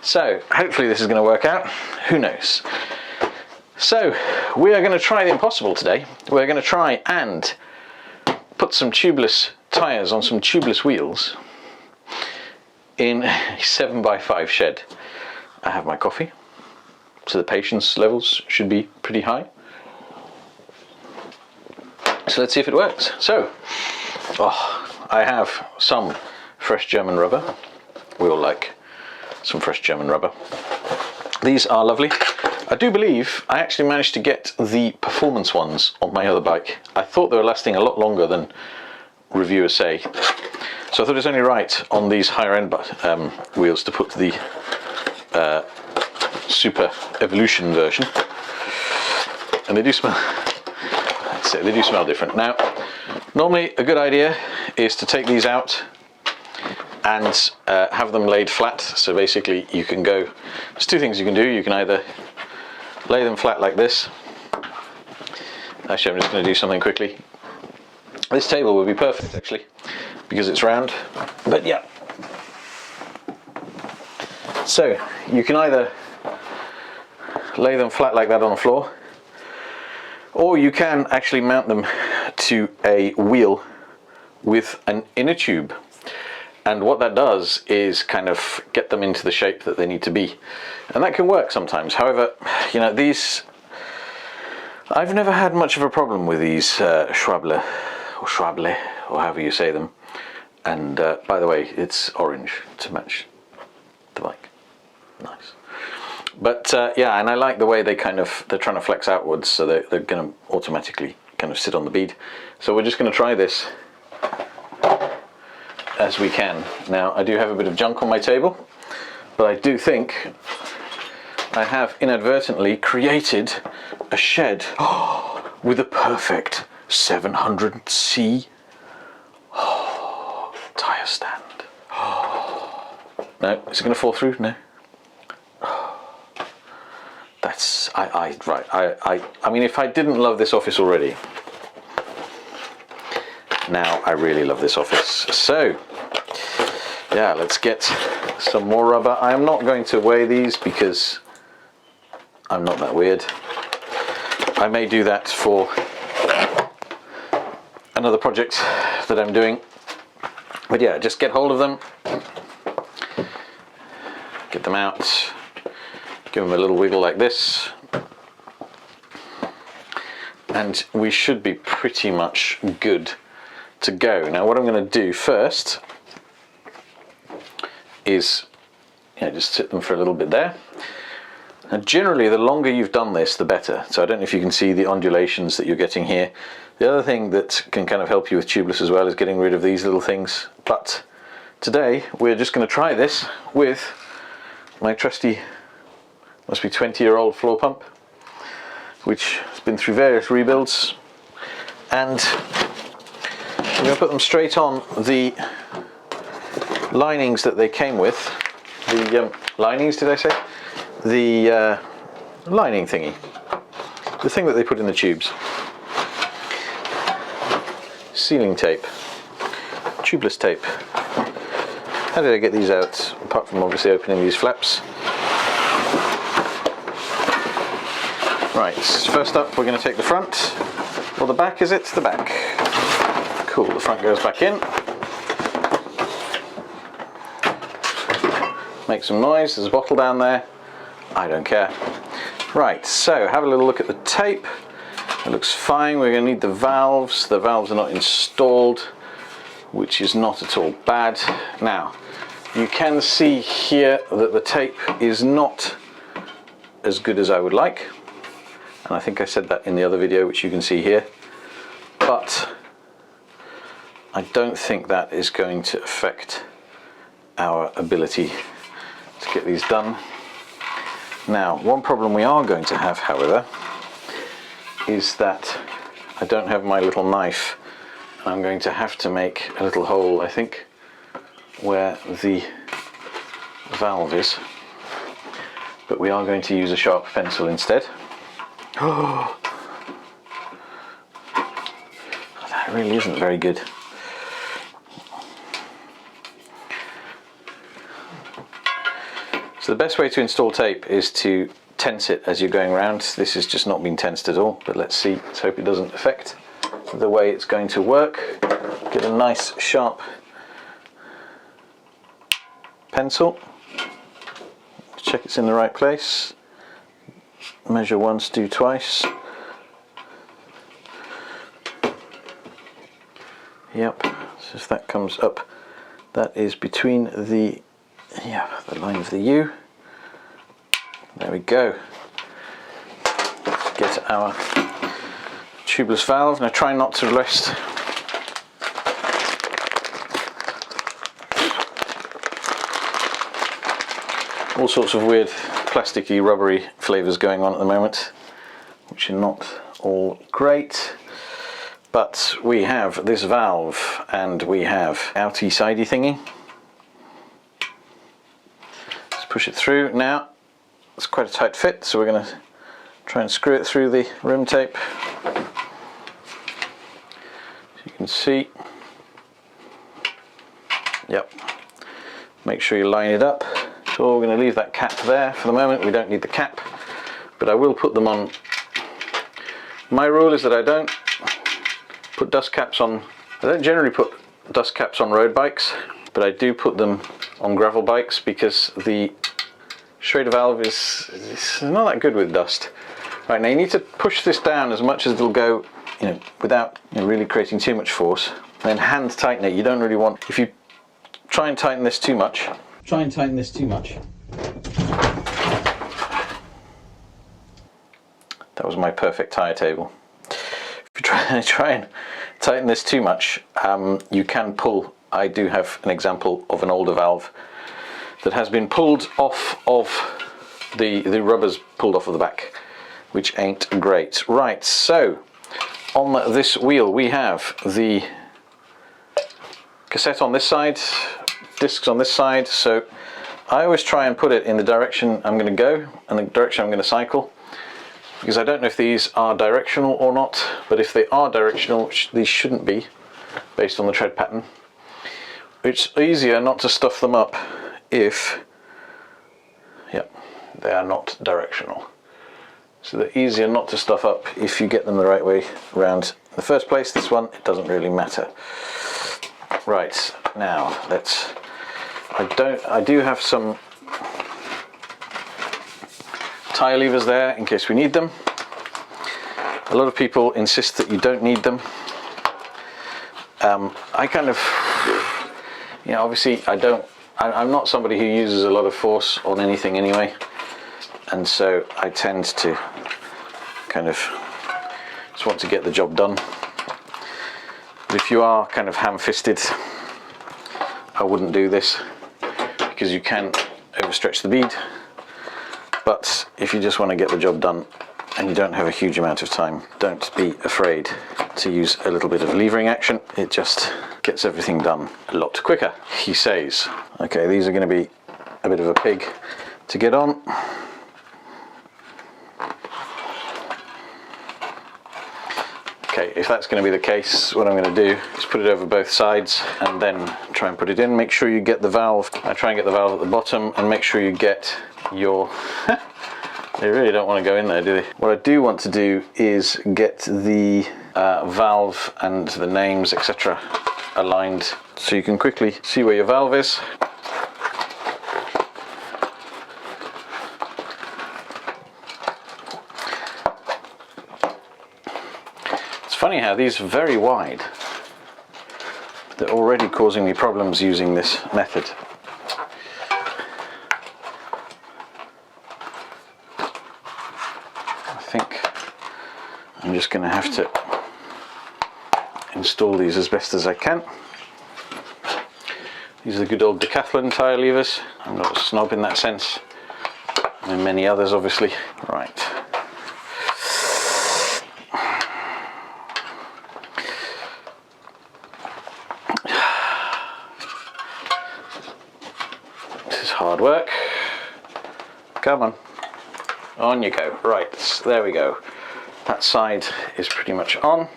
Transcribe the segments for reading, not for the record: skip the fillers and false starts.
So hopefully this is going to work out. Who knows? So we are going to try the impossible today. We're going to try and put some tubeless tyres on some tubeless wheels in a 7x5 shed. I have my coffee, so the patience levels should be pretty high. So let's see if it works. So, I have some fresh German rubber. We all like some fresh German rubber. These are lovely. I do believe I actually managed to get the performance ones on my other bike. I thought they were lasting a lot longer than reviewers say. So I thought it's only right on these higher end wheels to put the Super Evolution version. And they do smell, I'd say they do smell different. Now, normally a good idea is to take these out and have them laid flat. So basically you can go, there's two things you can do. You can either lay them flat like this. Actually, I'm just going to do something quickly. This table would be perfect actually, because it's round, but yeah. So you can either lay them flat like that on the floor, or you can actually mount them to a wheel with an inner tube. And what that does is kind of get them into the shape that they need to be. And that can work sometimes. However, you know, these, I've never had much of a problem with these schwalbe, or however you say them. And by the way, it's orange to match the bike. Nice. But yeah, and I like the way they kind of, they're trying to flex outwards, so they're going to automatically kind of sit on the bead. So we're just going to try this as we can. Now, I do have a bit of junk on my table, but I do think I have inadvertently created a shed with a perfect 700C tyre stand. No, is it going to fall through? No. That's, I mean, if I didn't love this office already, now I really love this office. So yeah, let's get some more rubber. I am not going to weigh these because I'm not that weird. I may do that for another project that I'm doing, but yeah, just get hold of them, get them out, give them a little wiggle like this, and we should be pretty much good to go. Now what I'm going to do first is, you know, just sit them for a little bit there. And generally the longer you've done this, the better. So I don't know if you can see the undulations that you're getting here. The other thing that can kind of help you with tubeless as well is getting rid of these little things. But today we're just going to try this with my trusty, must be 20-year-old floor pump, which has been through various rebuilds, and I'm going to put them straight on the linings that they came with. The linings, did I say? The lining thingy. The thing that they put in the tubes. Sealing tape. Tubeless tape. How did I get these out? Apart from obviously opening these flaps. Right, first up we're going to take the front. Or the back, is it? The back. Cool, the front goes back in. Make some noise, there's a bottle down there. I don't care. Right, so have a little look at the tape. It looks fine. We're going to need the valves. The valves are not installed, which is not at all bad. Now, you can see here that the tape is not as good as I would like. And I think I said that in the other video, which you can see here. But I don't think that is going to affect our ability to get these done. Now, one problem we are going to have, however, is that I don't have my little knife. I'm going to have to make a little hole, I think, where the valve is. But we are going to use a sharp pencil instead. Oh, that really isn't very good. So the best way to install tape is to tense it as you're going around. This has just not been tensed at all, but let's see. Let's hope it doesn't affect the way it's going to work. Get a nice sharp pencil. Check it's in the right place. Measure once, do twice. Yep, so if that comes up, that is between the line of the U. There we go. Let's get our tubeless valve. Now try not to rest. All sorts of weird plasticky, rubbery flavours going on at the moment, which are not all great. But we have this valve and we have outy sidey thingy. Let's push it through. Now it's quite a tight fit, so we're going to try and screw it through the rim tape. As you can see, yep, make sure you line it up. So we're going to leave that cap there for the moment. We don't need the cap, but I will put them on. My rule is that I don't put dust caps on. I don't generally put dust caps on road bikes, but I do put them on gravel bikes because the Schrader valve is not that good with dust. Right, now you need to push this down as much as it'll go, without really creating too much force. Then hand tighten it. You don't really want, if you try and tighten this too much. That was my perfect tyre table. If you try and tighten this too much, you can pull. I do have an example of an older valve that has been pulled off of the rubbers pulled off of the back, which ain't great. Right, so on this wheel we have the cassette on this side, discs on this side, so I always try and put it in the direction I'm going to go and the direction I'm going to cycle, because I don't know if these are directional or not, but if they are directional, these shouldn't be, based on the tread pattern. It's easier not to stuff them up if, they are not directional. So they're easier not to stuff up if you get them the right way around. In the first place, this one, it doesn't really matter. Right, now I do have some tyre levers there in case we need them. A lot of people insist that you don't need them. I kind of, obviously I'm not somebody who uses a lot of force on anything anyway, and so I tend to kind of just want to get the job done. But if you are kind of ham-fisted, I wouldn't do this, because you can overstretch the bead. But if you just want to get the job done and you don't have a huge amount of time, don't be afraid to use a little bit of levering action. It just gets everything done a lot quicker, he says. Okay, these are going to be a bit of a pig to get on. Okay, if that's going to be the case, what I'm going to do is put it over both sides and then try and put it in. Make sure you get the valve. I try and get the valve at the bottom, and make sure you get your... They really don't want to go in there, do they? What I do want to do is get the valve and the names, etc. aligned, so you can quickly see where your valve is. Funny how these are very wide. They're already causing me problems using this method. I think I'm just going to have to install these as best as I can. These are the good old Decathlon tyre levers. I'm not a snob in that sense, and many others obviously. Right. Hard work. Come on you go. Right, there we go. That side is pretty much on.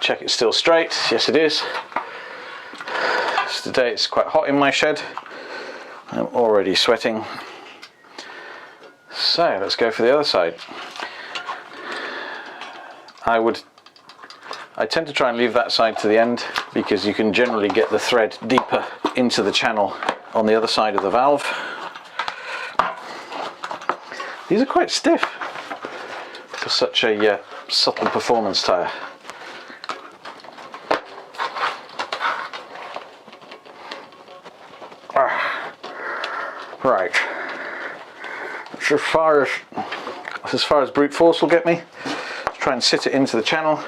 Check it's still straight. Yes, it is. So today it's quite hot in my shed, I'm already sweating. So let's go for the other side. I tend to try and leave that side to the end because you can generally get the thread deeper into the channel on the other side of the valve. These are quite stiff for such a subtle performance tyre. Right, that's as far as brute force will get me. Let's try and sit it into the channel.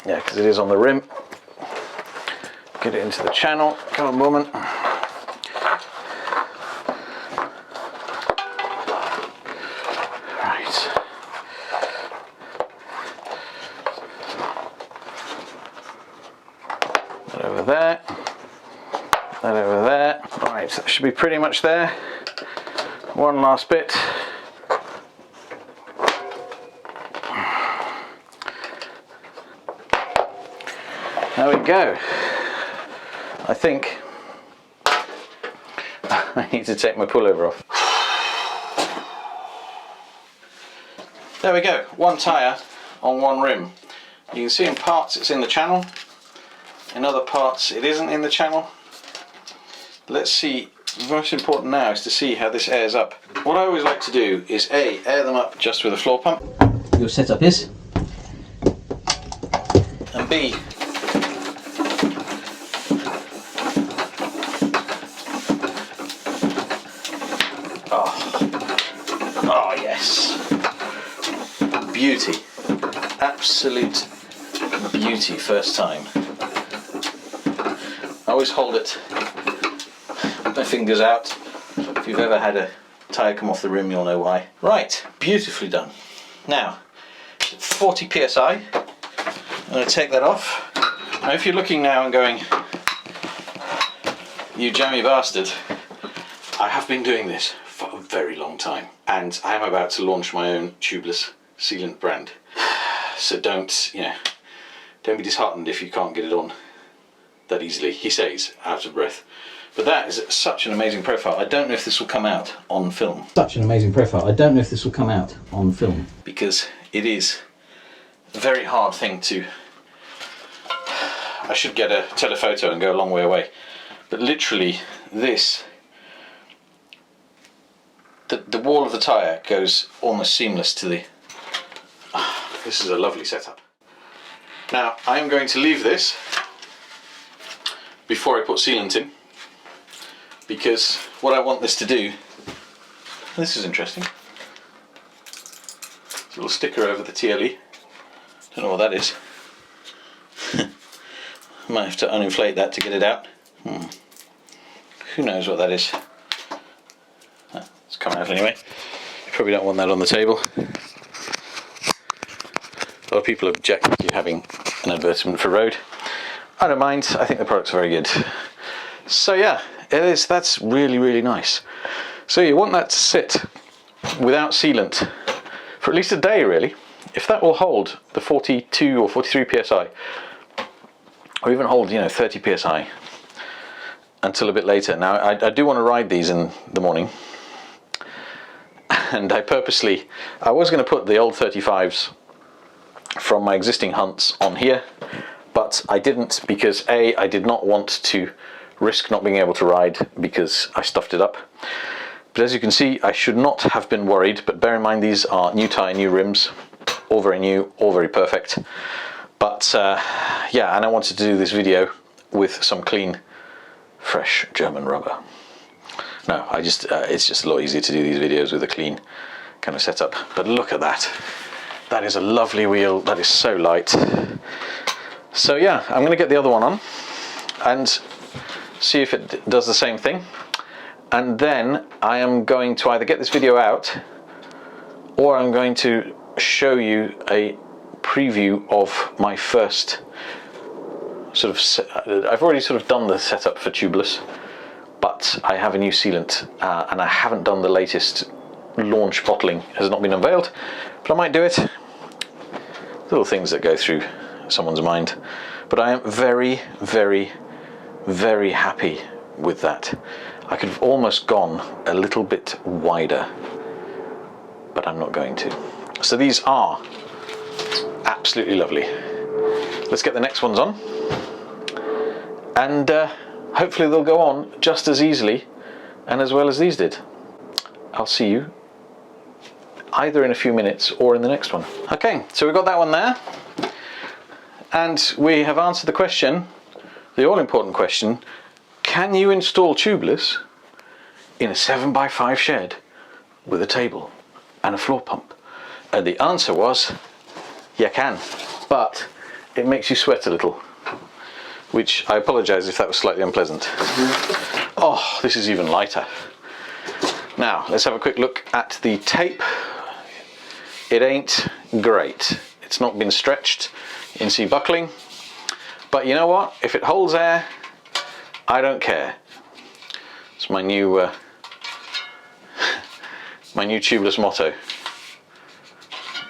Yeah, because it is on the rim. Get it into the channel. Come on, woman. Right. That over there. That over there. Right, that should be pretty much there. One last bit. There we go. I think I need to take my pullover off. There we go, one tyre on one rim. You can see in parts it's in the channel, in other parts it isn't in the channel. Let's see, the most important now is to see how this airs up. What I always like to do is A, air them up just with a floor pump. Your setup is. And B, oh yes, beauty, absolute beauty first time. I always hold it with my fingers out. If you've ever had a tyre come off the rim, you'll know why. Right, beautifully done. Now, 40 psi, I'm going to take that off. Now if you're looking now and going, you jammy bastard, I have been doing this for a very long time, and I am about to launch my own tubeless sealant brand. So don't be disheartened if you can't get it on that easily. He says, out of breath. But that is such an amazing profile. I don't know if this will come out on film. Such an amazing profile. I don't know if this will come out on film. Because it is a very hard thing to... I should get a telephoto and go a long way away. But literally this... The wall of the tyre goes almost seamless to the... This is a lovely setup. Now I am going to leave this before I put sealant in, because what I want this to do, this is interesting, a little sticker over the TLE, don't know what that is. Might have to uninflate that to get it out. Who knows what that is. It's coming out anyway. You probably don't want that on the table. A lot of people object to having an advertisement for road. I don't mind, I think the product's very good. So yeah, that's really, really nice. So you want that to sit without sealant for at least a day really. If that will hold the 42 or 43 psi, or even hold 30 psi until a bit later. Now I do want to ride these in the morning, and I was going to put the old 35s from my existing hunts on here, but I didn't, because A, I did not want to risk not being able to ride because I stuffed it up. But as you can see, I should not have been worried, but bear in mind these are new tyre, new rims, all very new, all very perfect. But yeah, and I wanted to do this video with some clean, fresh German rubber. No, it's just a lot easier to do these videos with a clean kind of setup. But look at that. That is a lovely wheel, that is so light. So yeah, I'm going to get the other one on and see if it does the same thing. And then I am going to either get this video out, or I'm going to show you a preview of my first sort of... I've already sort of done the setup for tubeless, but I have a new sealant and I haven't done the latest launch bottling, has not been unveiled, but I might do it. Little things that go through someone's mind, but I am very, very, very happy with that. I could have almost gone a little bit wider, but I'm not going to. So these are absolutely lovely. Let's get the next ones on, and hopefully they'll go on just as easily and as well as these did. I'll see you either in a few minutes or in the next one. Okay, so we've got that one there, and we have answered the question, the all-important question: can you install tubeless in a 7x5 shed with a table and a floor pump? And the answer was, you can, but it makes you sweat a little, which I apologise if that was slightly unpleasant. Oh, this is even lighter. Now, let's have a quick look at the tape. It ain't great. It's not been stretched. You can see buckling. But you know what? If it holds air, I don't care. It's my new tubeless motto.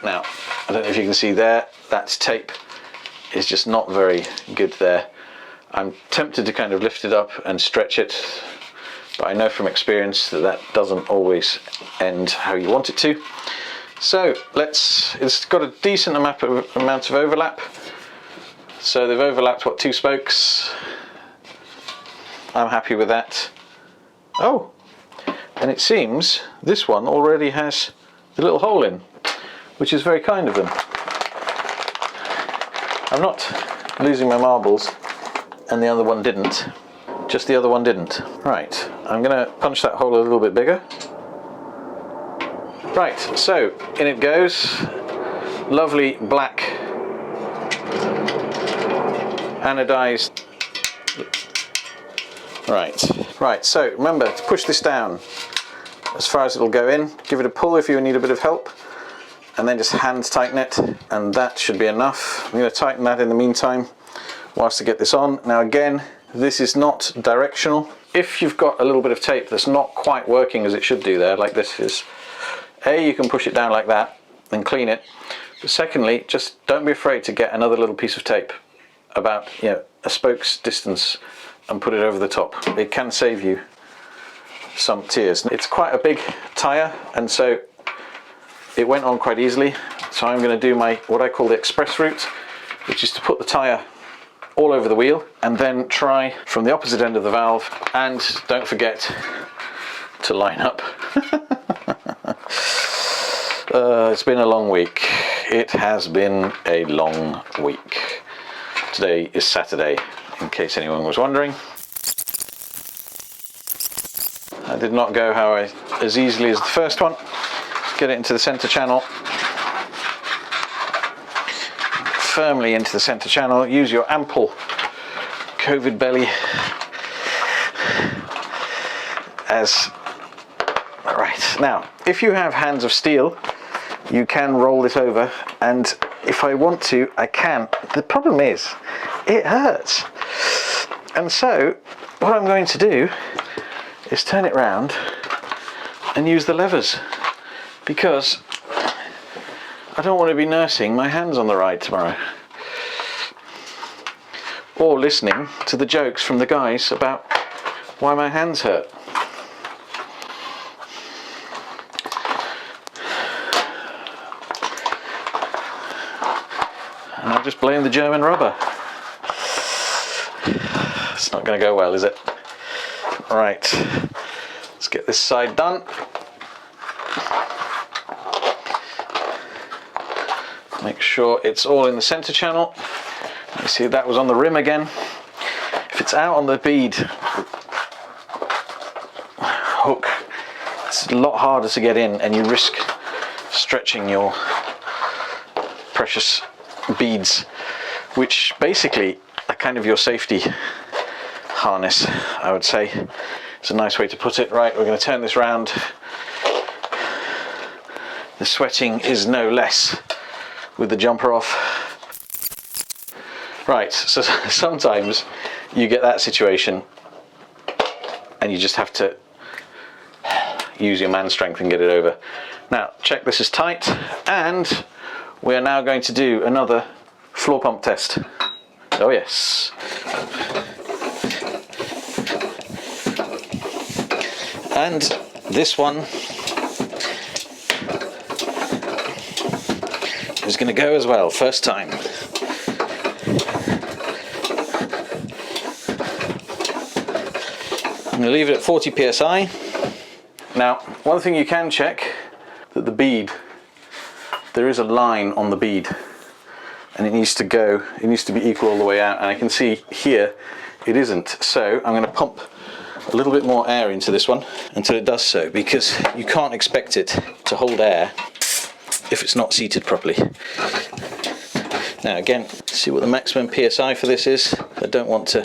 Now, I don't know if you can see there, that tape is just not very good there. I'm tempted to kind of lift it up and stretch it, but I know from experience that that doesn't always end how you want it to. So it's got a decent amount of overlap. So they've overlapped, what, 2 spokes? I'm happy with that. Oh, and it seems this one already has the little hole in, which is very kind of them. I'm not losing my marbles, and the other one didn't. Just the other one didn't. Right, I'm going to punch that hole a little bit bigger. Right, so in it goes. Lovely black anodized. Right, so remember to push this down as far as it'll go in. Give it a pull if you need a bit of help, and then just hand tighten it, and that should be enough. I'm going to tighten that in the meantime whilst I get this on. Now again, this is not directional. If you've got a little bit of tape that's not quite working as it should do there, like this is, you can push it down like that and clean it. But secondly, just don't be afraid to get another little piece of tape about a spoke's distance and put it over the top. It can save you some tears. It's quite a big tyre, and so it went on quite easily. So I'm going to do what I call the express route, which is to put the tyre all over the wheel and then try from the opposite end of the valve, and don't forget to line up. It's been a long week. It has been a long week. Today is Saturday, in case anyone was wondering. I did not go as easily as the first one. Get it into the centre channel. Firmly into the centre channel. Use your ample COVID belly as... Right, now, if you have hands of steel, you can roll this over, and if I want to, I can. The problem is, it hurts. And so, what I'm going to do is turn it round and use the levers, because I don't want to be nursing my hands on the ride tomorrow, or listening to the jokes from the guys about why my hands hurt. And I'll just blame the German rubber. It's not going to go well, is it? Right, let's get this side done. Make sure it's all in the center channel. You see that was on the rim again. If it's out on the bead hook, it's a lot harder to get in, and you risk stretching your precious beads, which basically are kind of your safety harness, I would say. It's a nice way to put it. Right, we're going to turn this round. The sweating is no less with the jumper off. Right, so sometimes you get that situation and you just have to use your man strength and get it over. Now, check this is tight, and we are now going to do another floor pump test. Oh yes. And this one is going to go as well, first time. I'm going to leave it at 40 psi. Now, one thing you can check, that the bead, there is a line on the bead, and it needs to be equal all the way out, and I can see here it isn't. So I'm going to pump a little bit more air into this one until it does so, because you can't expect it to hold air if it's not seated properly. Now again, see what the maximum PSI for this is. I don't want to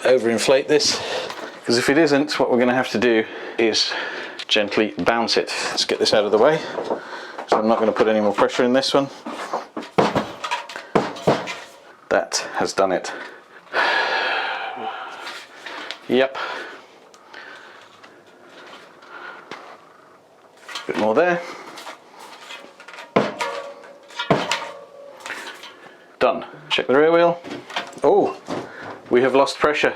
overinflate this, because if it isn't, what we're going to have to do is gently bounce it. Let's get this out of the way. So I'm not going to put any more pressure in this one. That has done it. Yep. A bit more there. Done. Check the rear wheel. Oh, we have lost pressure.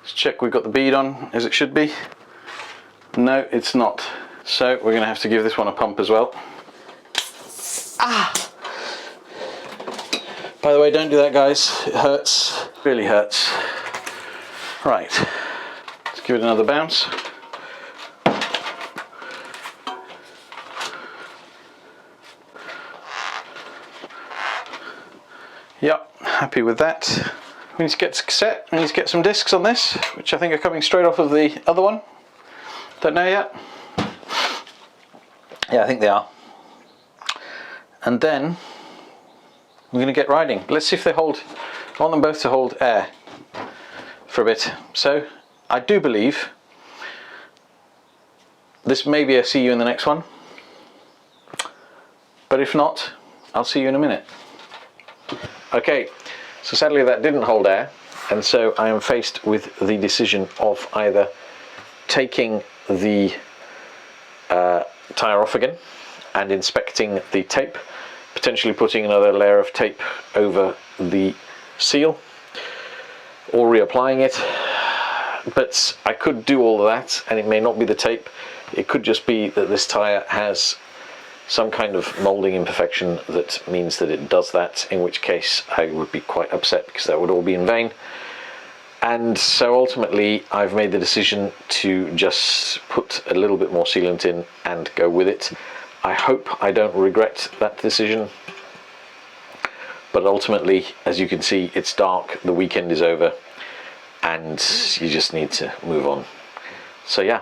Let's check we've got the bead on as it should be. No, it's not. So we're going to have to give this one a pump as well. Ah! By the way, don't do that, guys. It hurts. Really hurts. Right. Let's give it another bounce. Yep, happy with that. We need to get cassette. We need to get some discs on this, which I think are coming straight off of the other one. Don't know yet. Yeah, I think they are. And then we're going to get riding. Let's see if they hold. I want them both to hold air for a bit. So I do believe this may be a see you in the next one. But if not, I'll see you in a minute. Okay, so sadly that didn't hold air, and so I am faced with the decision of either taking the tyre off again and inspecting the tape, potentially putting another layer of tape over the seal, or reapplying it. But I could do all of that and it may not be the tape. It could just be that this tyre has some kind of moulding imperfection that means that it does that, in which case I would be quite upset, because that would all be in vain. And so ultimately I've made the decision to just put a little bit more sealant in and go with it. I hope I don't regret that decision, but ultimately, as you can see, it's dark, the weekend is over, and you just need to move on. So yeah,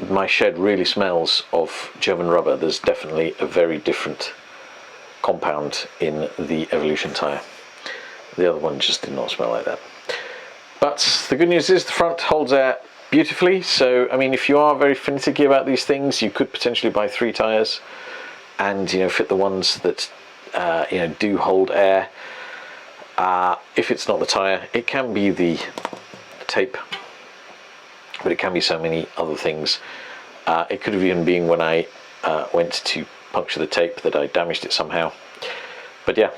my shed really smells of German rubber. There's definitely a very different compound in the Evolution tyre. The other one just did not smell like that. But the good news is the front holds air beautifully. So I mean, if you are very finicky about these things, you could potentially buy 3 tyres and, you know, fit the ones that you know, do hold air. If it's not the tyre, it can be the tape, but it can be so many other things. It could have even been when I went to puncture the tape that I damaged it somehow. But yeah,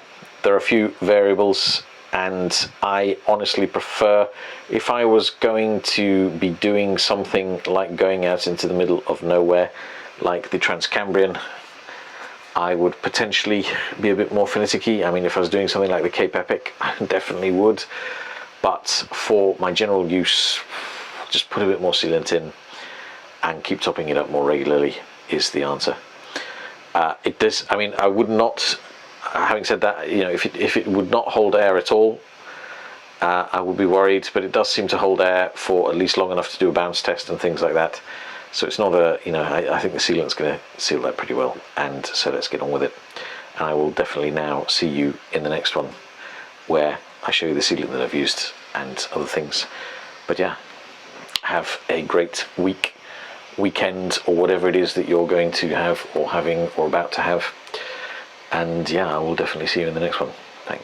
there are a few variables, and I honestly prefer, if I was going to be doing something like going out into the middle of nowhere like the Transcambrian, I would potentially be a bit more finicky. I mean, if I was doing something like the Cape Epic, I definitely would, but for my general use, just put a bit more sealant in and keep topping it up more regularly is the answer. It does, I mean, I would not, having said that, you know, if it would not hold air at all, I would be worried, but it does seem to hold air for at least long enough to do a bounce test and things like that. So it's not a, you know, I think the sealant's going to seal that pretty well, and so let's get on with it. And I will definitely now see you in the next one, where I show you the sealant that I've used and other things. But yeah, have a great weekend, or whatever it is that you're going to have, or having, or about to have. And yeah, I will definitely see you in the next one.